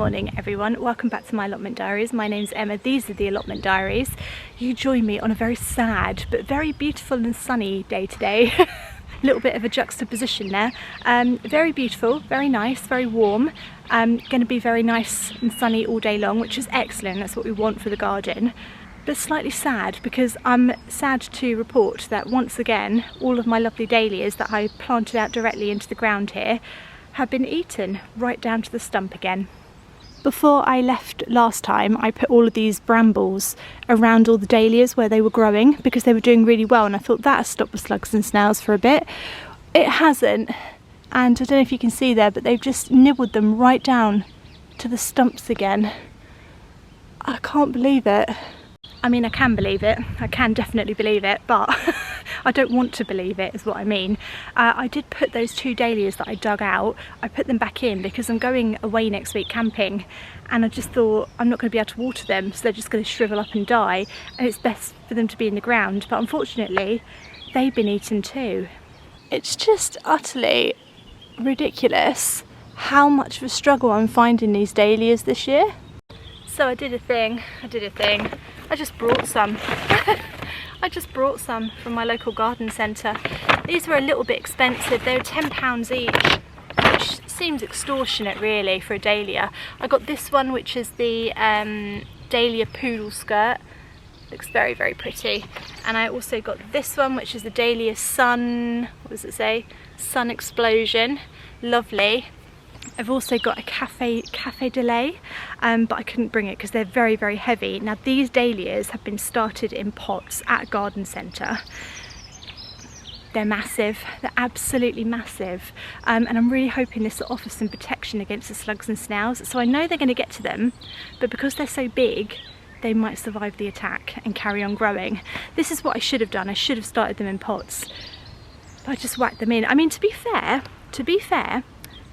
morning everyone, welcome back to my allotment diaries. My name's Emma, these are the allotment diaries. You join me on a very sad but very beautiful and sunny day today. A little bit of a juxtaposition there. Very beautiful, very nice, very warm. Going to be very nice and sunny all day long, which is excellent, that's what we want for the garden. But slightly sad because I'm sad to report that once again all of my lovely dahlias that I planted out directly into the ground here have been eaten right down to the stump again. Before I left last time I put all of these brambles around all the dahlias where they were growing because they were doing really well, and I thought that would stop the slugs and snails for a bit. It hasn't, and I don't know if you can see there, but they've just nibbled them right down to the stumps again. I can't believe it. I mean, I can believe it, I can definitely believe it, but I don't want to believe it is what I mean. I did put those two dahlias that I dug out, I put them back in because I'm going away next week camping, and I just thought I'm not going to be able to water them, so they're just going to shrivel up and die, and it's best for them to be in the ground. But unfortunately they've been eaten too. It's just utterly ridiculous how much of a struggle I'm finding these dahlias this year. So I did a thing. I just brought some. I just brought some from my local garden centre. These were a little bit expensive, they were £10 each, which seems extortionate really for a dahlia. I got this one, which is the Dahlia poodle skirt. Looks very, very pretty. And I also got this one, which is the Dahlia sun, what does it say? Sun explosion. Lovely. I've also got a cafe de lait, but I couldn't bring it because they're very, very heavy. Now these dahlias have been started in pots at a garden centre. They're massive, they're absolutely massive, and I'm really hoping this will offer some protection against the slugs and snails. So I know they're going to get to them, but because they're so big, they might survive the attack and carry on growing. This is what I should have done. I should have started them in pots, but I just whacked them in. I mean, to be fair,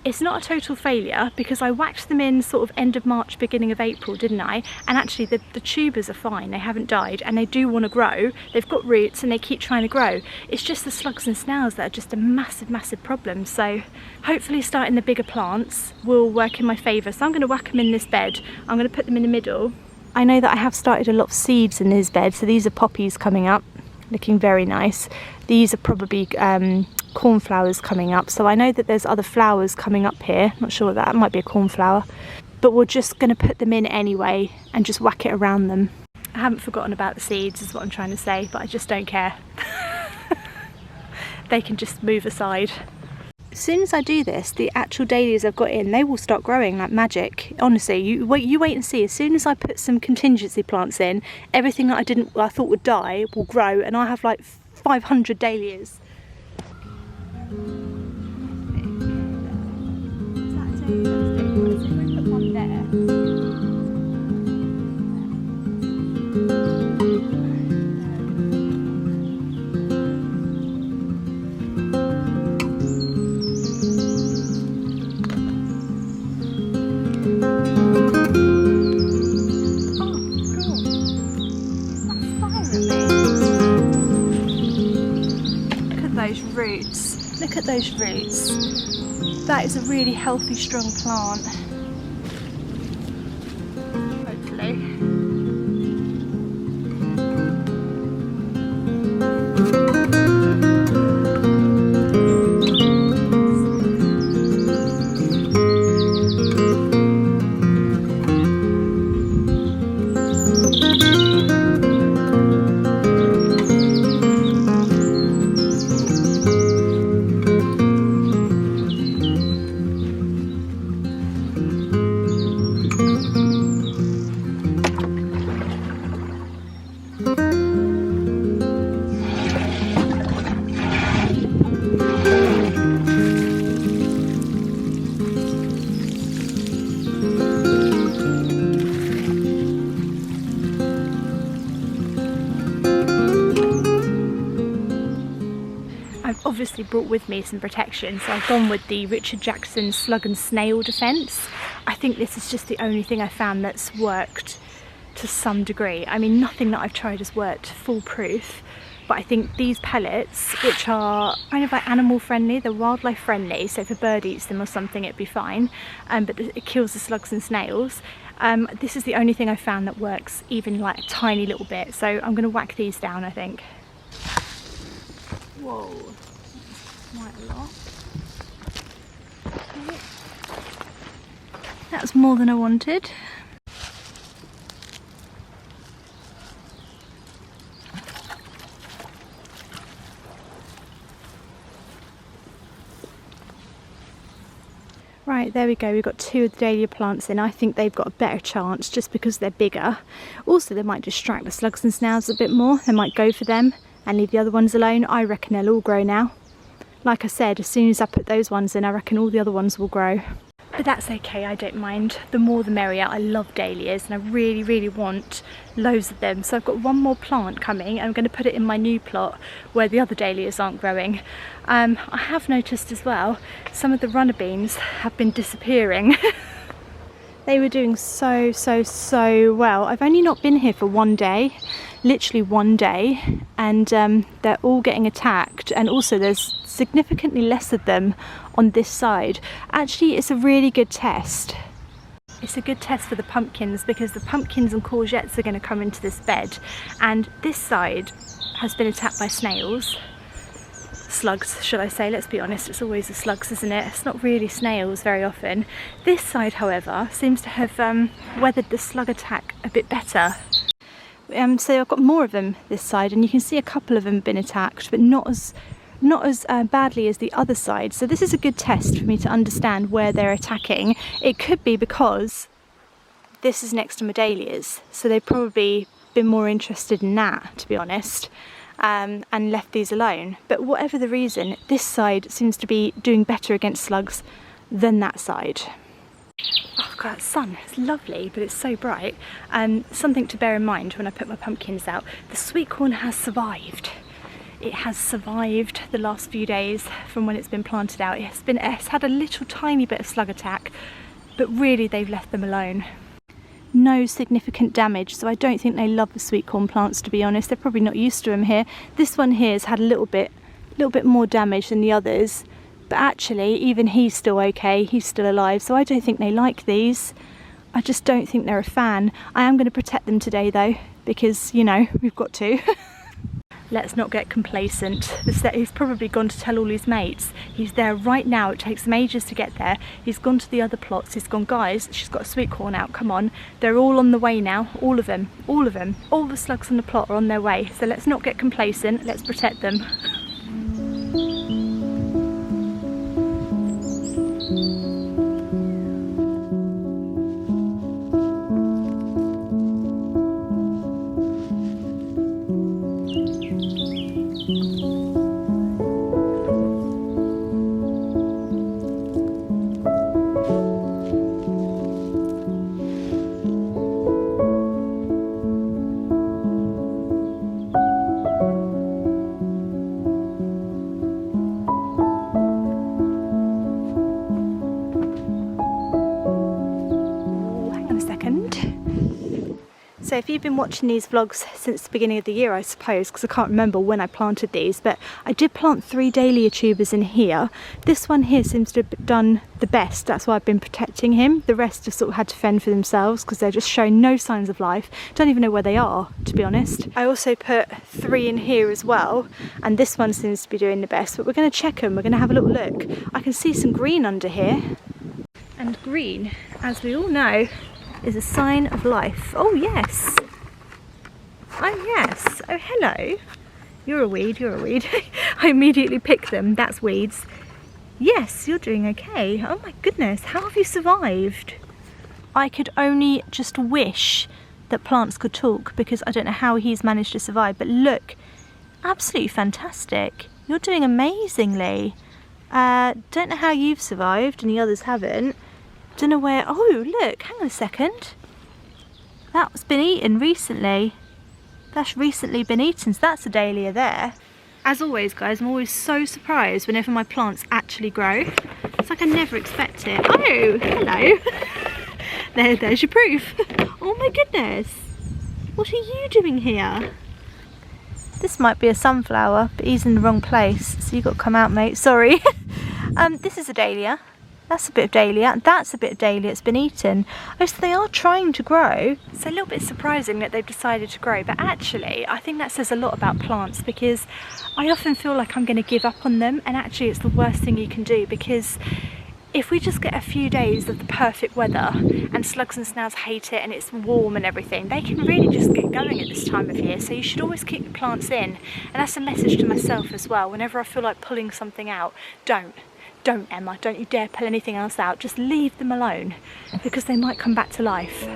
it's not a total failure because I whacked them in sort of end of March, beginning of April, didn't I? And actually the tubers are fine, they haven't died, and they do want to grow. They've got roots and they keep trying to grow. It's just the slugs and snails that are just a massive, massive problem. So hopefully starting the bigger plants will work in my favour. So I'm going to whack them in this bed. I'm going to put them in the middle. I know that I have started a lot of seeds in this bed, so these are poppies coming up, looking very nice. These are probably cornflowers coming up, so I know that there's other flowers coming up here. Not sure what that might be, a cornflower, but we're just going to put them in anyway and just whack it around them. I haven't forgotten about the seeds is what I'm trying to say, but I just don't care. They can just move aside. As soon as I do this, the actual dahlias I've got in, they will start growing like magic. Honestly, you wait and see. As soon as I put some contingency plants in, everything that I thought would die will grow, and I have like 500 dahlias. Look at those roots. That is a really healthy, strong plant. Hopefully. Obviously brought with me some protection, so I've gone with the Richard Jackson Slug and Snail Defence. I think this is just the only thing I found that's worked to some degree. I mean, nothing that I've tried has worked foolproof, but I think these pellets, which are kind of like animal friendly, they're wildlife friendly, so if a bird eats them or something it'd be fine, but it kills the slugs and snails. This is the only thing I found that works even like a tiny little bit, so I'm going to whack these down, I think. Whoa, that's quite a lot. Okay. That was more than I wanted. Right, there we go, we've got 2 of the dahlia plants in. I think they've got a better chance just because they're bigger. Also, they might distract the slugs and snails a bit more. They might go for them and leave the other ones alone. I reckon they'll all grow now. Like I said, as soon as I put those ones in, I reckon all the other ones will grow. But that's okay, I don't mind. The more the merrier. I love dahlias and I really, really want loads of them. So I've got one more plant coming. I'm going to put it in my new plot where the other dahlias aren't growing. I have noticed as well, some of the runner beans have been disappearing. They were doing so well. I've only not been here for one day, literally one day, and they're all getting attacked, and also there's significantly less of them on this side. Actually, it's a really good test. It's a good test for the pumpkins because the pumpkins and courgettes are going to come into this bed, and this side has been attacked by snails. Slugs, should I say, let's be honest, it's always the slugs, isn't it? It's not really snails very often. This side, however, seems to have weathered the slug attack a bit better. So I've got more of them this side, and you can see a couple of them have been attacked, but not as badly as the other side. So this is a good test for me to understand where they're attacking. It could be because this is next to my dahlias, so they've probably been more interested in that, to be honest. And left these alone. But whatever the reason, this side seems to be doing better against slugs than that side. Oh god, sun, it's lovely, but it's so bright. Something to bear in mind when I put my pumpkins out, the sweet corn has survived. It has survived the last few days from when it's been planted out. It's had a little tiny bit of slug attack, but really they've left them alone. No significant damage, so I don't think they love the sweet corn plants, to be honest. They're probably not used to them here. This one here has had a little bit more damage than the others, but actually even he's still okay, he's still alive, so I don't think they like these. I just don't think they're a fan. I am going to protect them today though, because, you know, we've got to. Let's not get complacent. He's probably gone to tell all his mates. He's there right now. It takes him ages to get there. He's gone to the other plots. He's gone, guys, she's got a sweet corn out, come on. They're all on the way now, all of them, all of them. All the slugs on the plot are on their way. So let's not get complacent, let's protect them. So if you've been watching these vlogs since the beginning of the year, I suppose, because I can't remember when I planted these, but I did plant 3 dahlia tubers in here. This one here seems to have done the best, that's why I've been protecting him. The rest have sort of had to fend for themselves because they're just showing no signs of life. Don't even know where they are, to be honest. I also put 3 in here as well, and this one seems to be doing the best, but we're going to check them, we're going to have a little look. I can see some green under here, and green, as we all know, is a sign of life. Oh yes, oh yes, oh hello, you're a weed, you're a weed. I immediately pick them, that's weeds. Yes, you're doing okay. Oh my goodness, how have you survived? I could only just wish that plants could talk, because I don't know how he's managed to survive, but look, absolutely fantastic. You're doing amazingly. Don't know how you've survived and the others haven't. Don't know where. Oh look, hang on a second, that's been eaten recently. That's recently been eaten, so that's a dahlia there. As always guys, I'm always so surprised whenever my plants actually grow. It's like I never expect it. Oh, hello. There's your proof. Oh my goodness, what are you doing here? This might be a sunflower, but he's in the wrong place, so you've got to come out, mate. Sorry. This is a dahlia. That's a bit of dahlia. That's a bit of dahlia. It's been eaten. Oh, so they are trying to grow. It's a little bit surprising that they've decided to grow, but actually, I think that says a lot about plants, because I often feel like I'm going to give up on them, and actually it's the worst thing you can do, because if we just get a few days of the perfect weather, and slugs and snails hate it and it's warm and everything, they can really just get going at this time of year. So you should always keep the plants in. And that's a message to myself as well. Whenever I feel like pulling something out, don't Emma, don't you dare pull anything else out. Just leave them alone, because they might come back to life.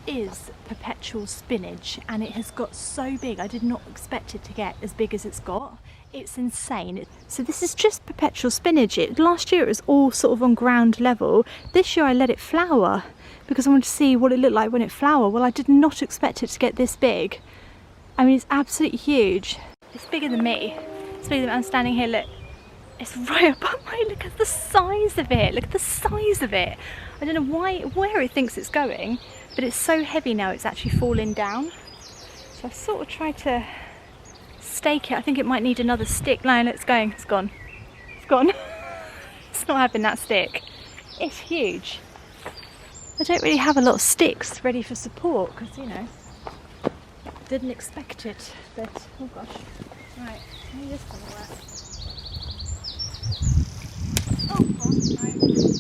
Is perpetual spinach, and it has got so big. I did not expect it to get as big as it's got. It's insane. So this is just perpetual spinach. Last year it was all sort of on ground level. This year I let it flower because I wanted to see what it looked like when it flowered. Well, I did not expect it to get this big. I mean, it's absolutely huge. It's bigger than me. It's bigger than I'm standing here. Look, it's right above my. Look at the size of it. Look at the size of it. I don't know where it thinks it's going, but it's so heavy now it's actually falling down. So I've sort of tried to stake it. I think it might need another stick. No, it's going. It's gone. It's gone. It's not having that stick. It's huge. I don't really have a lot of sticks ready for support because, you know, didn't expect it. But, oh gosh. Right, maybe this one will work. Oh, no.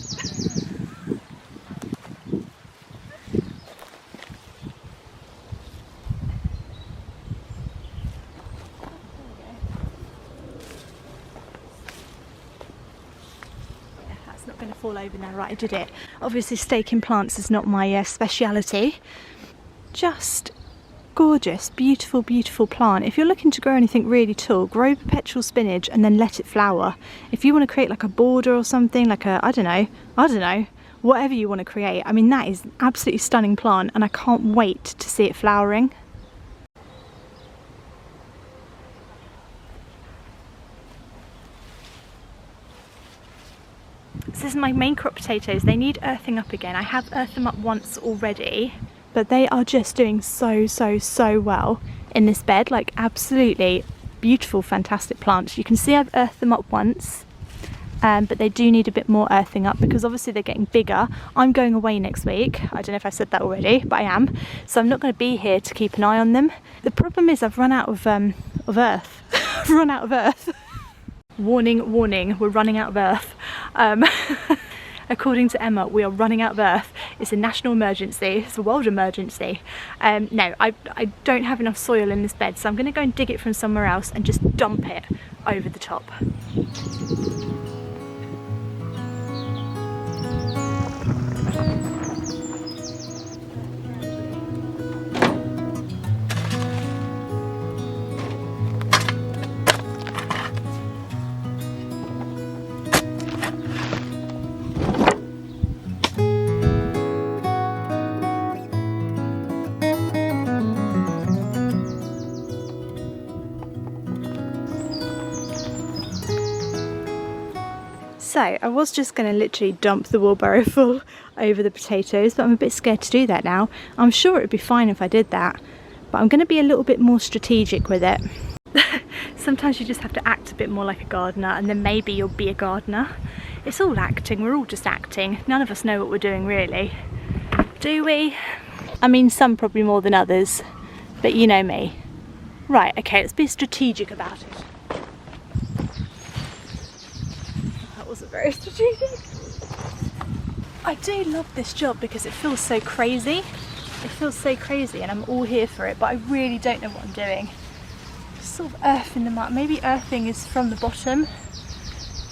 Going to fall over now. Right, I did it. Obviously staking plants is not my speciality. Just gorgeous, beautiful, beautiful plant. If you're looking to grow anything really tall, grow perpetual spinach and then let it flower. If you want to create like a border or something, like a, I don't know, whatever you want to create. I mean, that is an absolutely stunning plant and I can't wait to see it flowering. So this is my main crop potatoes. They need earthing up again. I have earthed them up once already, but they are just doing so well in this bed. Like absolutely beautiful, fantastic plants. You can see I've earthed them up once, but they do need a bit more earthing up because obviously they're getting bigger. I'm going away next week. I don't know if I said that already, but I am. So I'm not going to be here to keep an eye on them. The problem is I've run out of earth. I've run out of earth. Warning, warning, we're running out of earth. According to Emma, we are running out of earth. It's a national emergency, it's a world emergency. No, I don't have enough soil in this bed, so I'm gonna go and dig it from somewhere else and just dump it over the top. So I was just going to literally dump the wheelbarrow full over the potatoes, but I'm a bit scared to do that now. I'm sure it would be fine if I did that, but I'm going to be a little bit more strategic with it. Sometimes you just have to act a bit more like a gardener and then maybe you'll be a gardener. It's all acting, we're all just acting. None of us know what we're doing really. Do we? I mean, some probably more than others, but you know me. Right, okay, let's be strategic about it. Wasn't very strategic. I do love this job because it feels so crazy. It feels so crazy and I'm all here for it, but I really don't know what I'm doing. Just sort of earthing them up. Maybe earthing is from the bottom.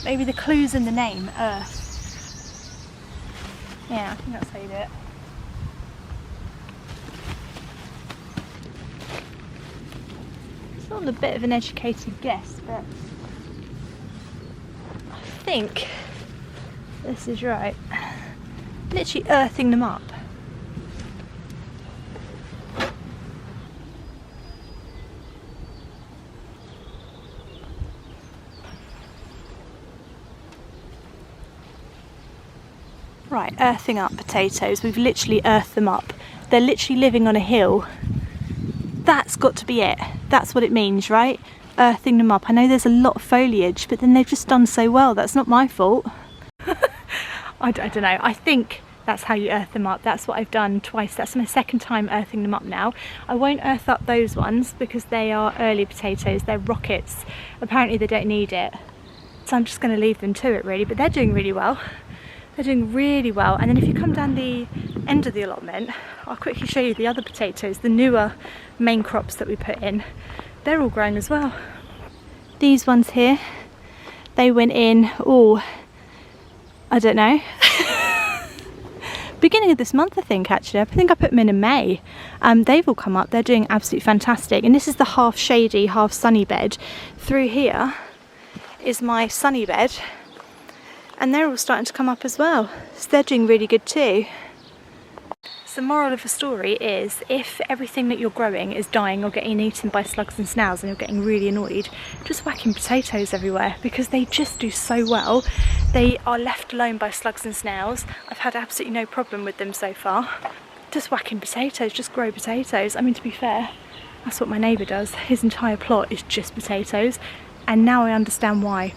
Maybe the clue's in the name, earth. Yeah, I think that's how you do it. It's all a bit of an educated guess, but I think this is right. Literally earthing them up. Right, earthing up potatoes. We've literally earthed them up. They're literally living on a hill. That's got to be it. That's what it means, right? Earthing them up. I know there's a lot of foliage, but then they've just done so well. That's not my fault. I don't know. I think that's how you earth them up. That's what I've done twice. That's my second time earthing them up now. I won't earth up those ones because they are early potatoes. They're rockets. Apparently they don't need it. So I'm just going to leave them to it really, but they're doing really well. They're doing really well. And then if you come down the end of the allotment, I'll quickly show you the other potatoes, the newer main crops that we put in. They're all growing as well. These ones here, they went in, oh, I don't know. Beginning of this month, I think actually. I think I put them in May. They've all come up. They're doing absolutely fantastic. And this is the half shady, half sunny bed. Through here is my sunny bed. And they're all starting to come up as well. So they're doing really good too. So the moral of the story is if everything that you're growing is dying or getting eaten by slugs and snails and you're getting really annoyed, just whacking potatoes everywhere because they just do so well. They are left alone by slugs and snails. I've had absolutely no problem with them so far. Just whacking potatoes, just grow potatoes. I mean, to be fair, that's what my neighbour does. His entire plot is just potatoes. And now I understand why.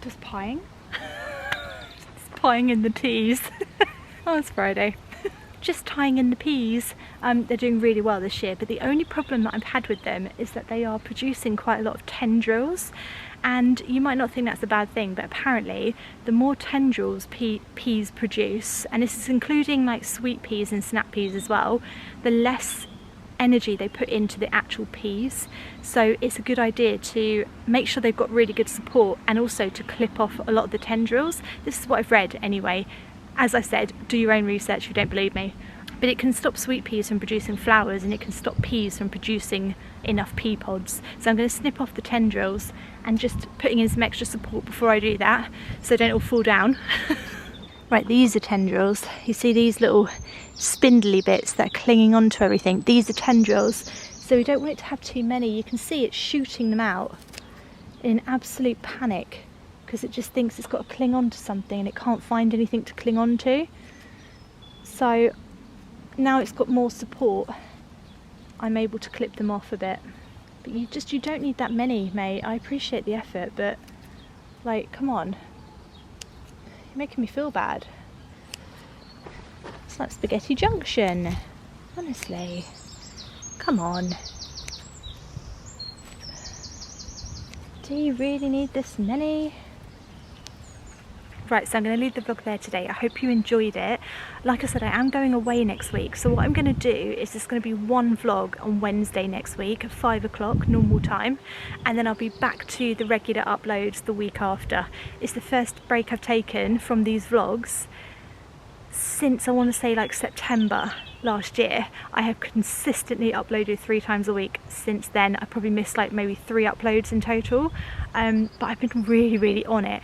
Just pieing? Just pieing in the teas. Oh, it's Friday. Just tying in the peas. They're doing really well this year, but the only problem that I've had with them is that they are producing quite a lot of tendrils. And you might not think that's a bad thing, but apparently the more tendrils peas produce, and this is including like sweet peas and snap peas as well, the less energy they put into the actual peas. So it's a good idea to make sure they've got really good support and also to clip off a lot of the tendrils. This is what I've read anyway. As I said, do your own research if you don't believe me. But it can stop sweet peas from producing flowers and it can stop peas from producing enough pea pods. So I'm going to snip off the tendrils and just putting in some extra support before I do that so they don't all fall down. Right, these are tendrils. You see these little spindly bits that are clinging onto everything? These are tendrils. So we don't want it to have too many. You can see it shooting them out in absolute panic because it just thinks it's got to cling on to something and it can't find anything to cling on to. So now it's got more support, I'm able to clip them off a bit. But you don't need that many, mate. I appreciate the effort, but like, come on. You're making me feel bad. It's like Spaghetti Junction. Honestly. Come on. Do you really need this many? Right, so I'm going to leave the vlog there today. I hope you enjoyed it. Like I said, I am going away next week. So what I'm going to do is there's going to be one vlog on Wednesday next week at 5 o'clock normal time. And then I'll be back to the regular uploads the week after. It's the first break I've taken from these vlogs since I want to say like September last year. I have consistently uploaded 3 times a week since then. I probably missed like maybe 3 uploads in total. But I've been really on it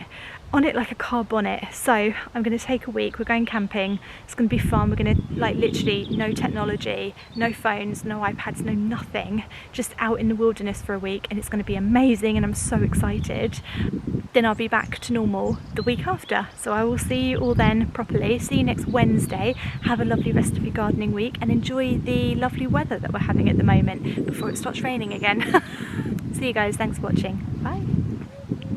like a car bonnet. So I'm going to take a week. We're going camping. It's going to be fun. We're going to like literally no technology, no phones, no iPads, no nothing, just out in the wilderness for a week, and it's going to be amazing and I'm so excited. then I'll be back to normal the week after. So I will see you all then properly. See you next Wednesday. Have a lovely rest of your gardening week and enjoy the lovely weather that we're having at the moment before it starts raining again. See you guys, thanks for watching. Bye.